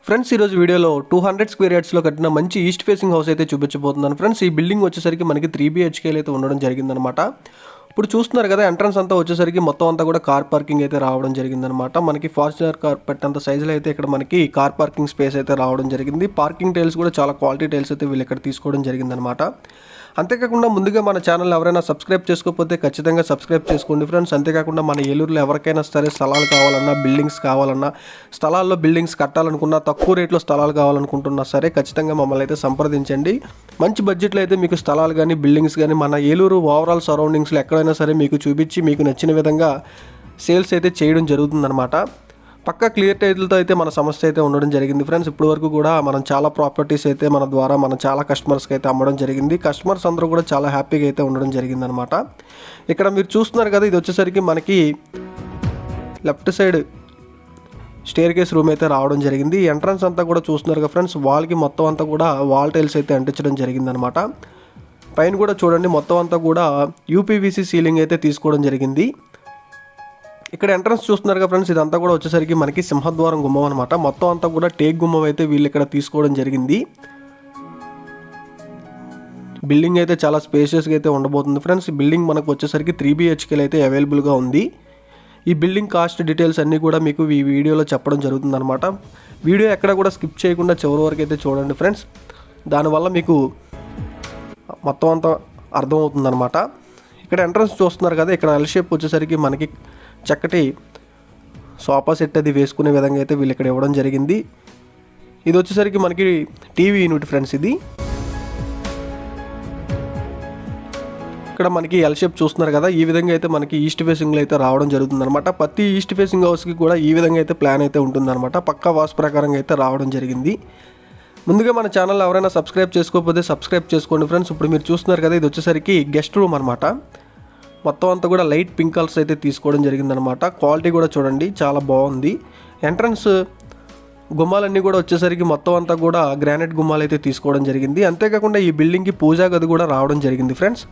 Friends ఈరోజు వీడియోలో 200 square యార్డ్స్లో కట్టిన మంచి ఈస్ట్ ఫేసింగ్ హౌస్ అయితే చూపించబోతున్నాను. ఫ్రెండ్స్ ఈ బిల్డింగ్ వచ్చేసరికి మనకి 3 BHK అయితే ఉండడం జరిగిందనమాట. ఇప్పుడు చూస్తున్నారు కదా, ఎంట్రన్స్ అంతా వచ్చేసరికి మొత్తం అంతా కూడా కార్ పార్కింగ్ అయితే రావడం జరిగిందనమాట. మనకి ఫార్చునర్ కార్ పెట్టేంత సైజులో అయితే ఇక్కడ మనకి కార్ పార్కింగ్ స్పేస్ అయితే రావడం జరిగింది. పార్కింగ్ టైల్స్ కూడా చాలా క్వాలిటీ టైల్స్ అయితే వీళ్ళు ఇక్కడ తీసుకోవడం జరిగిందనమాట. అంతేకాకుండా ముందుగా మన ఛానల్ ఎవరైనా సబ్స్క్రైబ్ చేసుకోకపోతే ఖచ్చితంగా సబ్స్క్రైబ్ చేసుకోండి ఫ్రెండ్స్. అంతేకాకుండా మన ఏలూరులో ఎవరికైనా సరే స్థలాలు కావాలన్నా, బిల్డింగ్స్ కావాలన్నా, స్థలాల్లో బిల్డింగ్స్ కట్టాలనుకున్నా, తక్కువ రేట్లో స్థలాలు కావాలనుకుంటున్నా సరే ఖచ్చితంగా మమ్మల్ని అయితే సంప్రదించండి. మంచి బడ్జెట్లో అయితే మీకు స్థలాలు కానీ, బిల్డింగ్స్ కానీ మన ఏలూరు ఓవరాల్ సరౌండింగ్స్లో ఎక్కడైనా సరే మీకు చూపించి మీకు నచ్చిన విధంగా సేల్స్ అయితే చేయడం జరుగుతుందన్నమాట. పక్కా క్లియర్ టైటిల్తో అయితే మన సంస్థ అయితే ఉండడం జరిగింది ఫ్రెండ్స్. ఇప్పటి వరకు కూడా మనం చాలా ప్రాపర్టీస్ అయితే మన ద్వారా మనం చాలా కస్టమర్స్కి అయితే అమ్మడం జరిగింది. కస్టమర్స్ అందరూ కూడా చాలా హ్యాపీగా అయితే ఉండడం జరిగింది అనమాట. ఇక్కడ మీరు చూస్తున్నారు కదా, ఇది వచ్చేసరికి మనకి left side staircase room అయితే రావడం జరిగింది. ఎంట్రన్స్ అంతా కూడా చూస్తున్నారు కదా ఫ్రెండ్స్, వాల్కి మొత్తం అంతా కూడా వాల్ టైల్స్ అయితే అంటించడం జరిగిందనమాట. పైన కూడా చూడండి, మొత్తం అంతా కూడా UPVC సీలింగ్ అయితే తీసుకోవడం జరిగింది. ఇక్కడ ఎంట్రన్స్ చూస్తున్నారు కదా ఫ్రెండ్స్, ఇదంతా కూడా వచ్చేసరికి మనకి సింహద్వారం గుమ్మం అనమాట. మొత్తం అంతా కూడా టేక్ గుమ్మం అయితే వీళ్ళు ఇక్కడ తీసుకోవడం జరిగింది. బిల్డింగ్ అయితే చాలా స్పేషియస్గా అయితే ఉండబోతుంది ఫ్రెండ్స్. ఈ బిల్డింగ్ మనకు వచ్చేసరికి 3 BHK అయితే అవైలబుల్గా ఉంది. ఈ బిల్డింగ్ కాస్ట్ డీటెయిల్స్ అన్నీ కూడా మీకు ఈ వీడియోలో చెప్పడం జరుగుతుంది అనమాట. వీడియో ఎక్కడ కూడా స్కిప్ చేయకుండా చివరి వరకు అయితే చూడండి ఫ్రెండ్స్. దానివల్ల మీకు మొత్తం అంతా అర్థమవుతుంది అనమాట. ఇక్కడ ఎంట్రన్స్ చూస్తున్నారు కదా, ఇక్కడ ఎల్ షేప్ వచ్చేసరికి మనకి చక్కటి సోఫా సెట్ అది వేసుకునే విధంగా అయితే వీళ్ళు ఇక్కడ ఇవ్వడం జరిగింది. ఇది వచ్చేసరికి మనకి టీవీ యూనిట్ ఫ్రెండ్స్. ఇది ఇక్కడ మనకి ఎల్ షేప్ చూస్తున్నారు కదా, ఈ విధంగా అయితే మనకి ఈస్ట్ ఫేసింగ్లో అయితే రావడం జరుగుతుందన్నమాట. ప్రతి ఈస్ట్ ఫేసింగ్ హౌస్కి కూడా ఈ విధంగా అయితే ప్లాన్ అయితే ఉంటుందన్నమాట. పక్కా వాస్తు ప్రకారంగా అయితే రావడం జరిగింది. ముందుగా మన ఛానల్ ఎవరైనా సబ్స్క్రైబ్ చేసుకోకపోతే సబ్స్క్రైబ్ చేసుకోండి ఫ్రెండ్స్. ఇప్పుడు మీరు చూస్తున్నారు కదా, ఇది వచ్చేసరికి గెస్ట్ రూమ్ అనమాట. మొత్తం అంతా కూడా లైట్ పింక్ కలర్స్ అయితే తీసుకోవడం జరిగిందనమాట. క్వాలిటీ కూడా చూడండి చాలా బాగుంది. ఎంట్రన్స్ గుమ్మాలన్నీ కూడా వచ్చేసరికి మొత్తం అంతా కూడా గ్రానైట్ గుమ్మాలు అయితే తీసుకోవడం జరిగింది. అంతేకాకుండా ఈ బిల్డింగ్కి పూజా గది కూడా రావడం జరిగింది ఫ్రెండ్స్.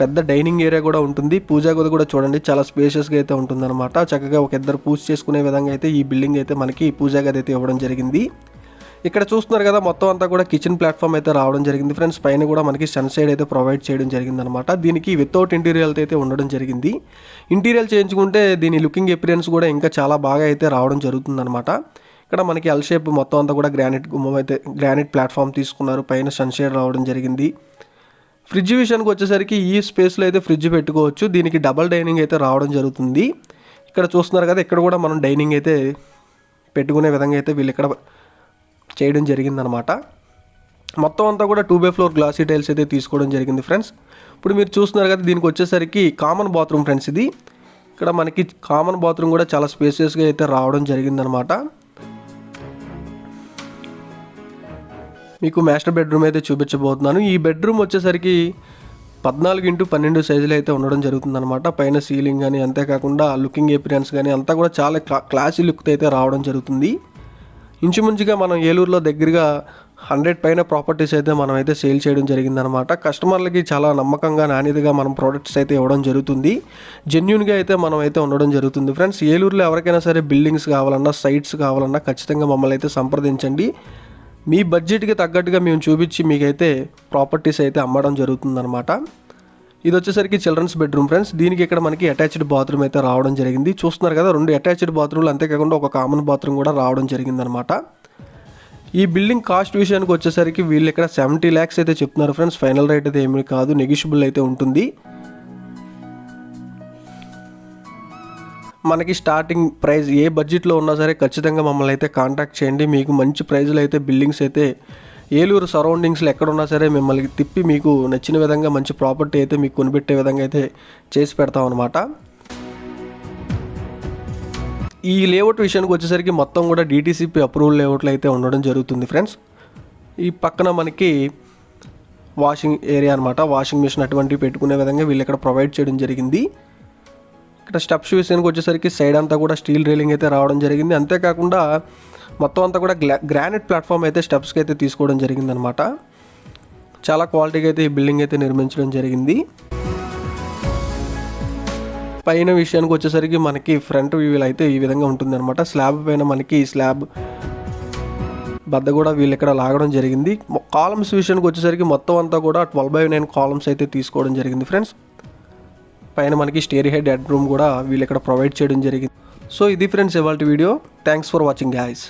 పెద్ద డైనింగ్ ఏరియా కూడా ఉంటుంది. పూజా గది కూడా చూడండి చాలా స్పేషియస్గా అయితే ఉంటుందన్నమాట. చక్కగా ఒక ఇద్దరు పూజ చేసుకునే విధంగా అయితే ఈ బిల్డింగ్ అయితే మనకి పూజా గది అయితే ఇవ్వడం జరిగింది. ఇక్కడ చూస్తున్నారు కదా, మొత్తం అంతా కూడా కిచెన్ ప్లాట్ఫామ్ అయితే రావడం జరిగింది ఫ్రెండ్స్. పైన కూడా మనకి సన్ సైడ్ అయితే ప్రొవైడ్ చేయడం జరిగిందనమాట. దీనికి వితౌట్ ఇంటీరియర్ అయితే ఉండడం జరిగింది. ఇంటీరియర్ చేయించుకుంటే దీని లుకింగ్ ఎపిరియన్స్ కూడా ఇంకా చాలా బాగా అయితే రావడం జరుగుతుందనమాట. ఇక్కడ మనకి ఎల్ షేప్ మొత్తం అంతా కూడా గ్రానైట్ గుమ్మం అయితే గ్రానైట్ ప్లాట్ఫామ్ తీసుకున్నారు. పైన సన్ షేడ్ రావడం జరిగింది. ఫ్రిడ్జ్ విషయానికి వచ్చేసరికి ఈ స్పేస్లో అయితే ఫ్రిడ్జ్ పెట్టుకోవచ్చు. దీనికి డబల్ డైనింగ్ అయితే రావడం జరుగుతుంది. ఇక్కడ చూస్తున్నారు కదా, ఇక్కడ కూడా మనం డైనింగ్ అయితే పెట్టుకునే విధంగా అయితే వీళ్ళు ఇక్కడ చేయడం జరిగిందనమాట. మొత్తం అంతా కూడా 2x4 గ్లాసీ టైల్స్ అయితే తీసుకోవడం జరిగింది ఫ్రెండ్స్. ఇప్పుడు మీరు చూస్తున్నారు కదా, దీనికి వచ్చేసరికి కామన్ బాత్రూమ్ ఫ్రెండ్స్. ఇది ఇక్కడ మనకి కామన్ బాత్రూమ్ కూడా చాలా స్పేసియస్గా అయితే రావడం జరిగిందనమాట. మీకు మాస్టర్ బెడ్రూమ్ అయితే చూపించబోతున్నాను. ఈ బెడ్రూమ్ వచ్చేసరికి 14x12 సైజులో అయితే ఉండడం జరుగుతుందన్నమాట. పైన సీలింగ్ కానీ, అంతేకాకుండా లుకింగ్ ఎపిరియన్స్ కానీ అంతా కూడా చాలా క్లాసీ లుక్ అయితే రావడం జరుగుతుంది. ఇంచుమించుగా మనం ఏలూరులో దగ్గరగా 100 పైన ప్రాపర్టీస్ అయితే మనం అయితే సేల్ చేయడం జరిగిందనమాట. కస్టమర్లకి చాలా నమ్మకంగా, నాణ్యతగా మనం ప్రోడక్ట్స్ అయితే ఇవ్వడం జరుగుతుంది. జెన్యూన్గా అయితే మనం అయితే ఉండడం జరుగుతుంది ఫ్రెండ్స్. ఏలూరులో ఎవరికైనా సరే బిల్డింగ్స్ కావాలన్నా, సైట్స్ కావాలన్నా ఖచ్చితంగా మమ్మల్ని అయితే సంప్రదించండి. మీ బడ్జెట్కి తగ్గట్టుగా మేము చూపించి మీకైతే ప్రాపర్టీస్ అయితే అమ్మడం జరుగుతుందన్నమాట. ఇది వచ్చేసరికి చిల్డ్రన్స్ బెడ్రూమ్ ఫ్రెండ్స్. దీనికి ఇక్కడ మనకి అటాచ్డ్ బాత్రూమ్ అయితే రావడం జరిగింది. చూస్తున్నారు కదా, 2 అటాచ్డ్ బాత్రూమ్లు, అంతేకాకుండా ఒక కామన్ బాత్రూమ్ కూడా రావడం జరిగిందనమాట. ఈ బిల్డింగ్ కాస్ట్ విషయానికి వచ్చేసరికి వీళ్ళు ఇక్కడ 70 lakhs అయితే చెప్తున్నారు ఫ్రెండ్స్. ఫైనల్ రేట్ అయితే ఏమీ కాదు, నెగిషియబుల్ అయితే ఉంటుంది. మనకి స్టార్టింగ్ ప్రైస్ ఏ బడ్జెట్లో ఉన్నా సరే ఖచ్చితంగా మమ్మల్ని అయితే కాంటాక్ట్ చేయండి. మీకు మంచి ప్రైజ్లో అయితే బిల్డింగ్స్ అయితే ఏలూరు సరౌండింగ్స్లో ఎక్కడున్నా సరే మిమ్మల్ని తిప్పి మీకు నచ్చిన విధంగా మంచి ప్రాపర్టీ అయితే మీకు కొనిపెట్టే విధంగా అయితే చేసి పెడతాం అనమాట. ఈ లేఅవుట్ విషయానికి వచ్చేసరికి మొత్తం కూడా DTCP అప్రూవల్ లేఅవుట్లు అయితే ఉండడం జరుగుతుంది ఫ్రెండ్స్. ఈ పక్కన మనకి వాషింగ్ ఏరియా అనమాట. వాషింగ్ మిషన్ అటువంటివి పెట్టుకునే విధంగా వీళ్ళు ఇక్కడ ప్రొవైడ్ చేయడం జరిగింది. ఇక్కడ స్టెప్స్ విషయానికి వచ్చేసరికి సైడ్ అంతా కూడా స్టీల్ రైలింగ్ అయితే రావడం జరిగింది. అంతేకాకుండా మొత్తం అంతా కూడా గ్రానైట్ ప్లాట్ఫామ్ అయితే స్టెప్స్కి అయితే తీసుకోవడం జరిగిందనమాట. చాలా క్వాలిటీగా అయితే ఈ బిల్డింగ్ అయితే నిర్మించడం జరిగింది. పైన విషయానికి వచ్చేసరికి మనకి ఫ్రంట్ వ్యూలో అయితే ఈ విధంగా ఉంటుందన్నమాట. స్లాబ్ పైన మనకి స్లాబ్ బద్ద కూడా వీళ్ళు ఇక్కడ లాగడం జరిగింది. కాలమ్స్ విషయానికి వచ్చేసరికి మొత్తం అంతా కూడా 12/9 కాలమ్స్ అయితే తీసుకోవడం జరిగింది ఫ్రెండ్స్. పైన మనకి స్టేర్ హెడ్ రూమ్ కూడా వీళ్ళు ఇక్కడ ప్రొవైడ్ చేయడం జరిగింది. సో ఇది ఫ్రెండ్స్ ఇవాల్టి video. Thanks for watching guys.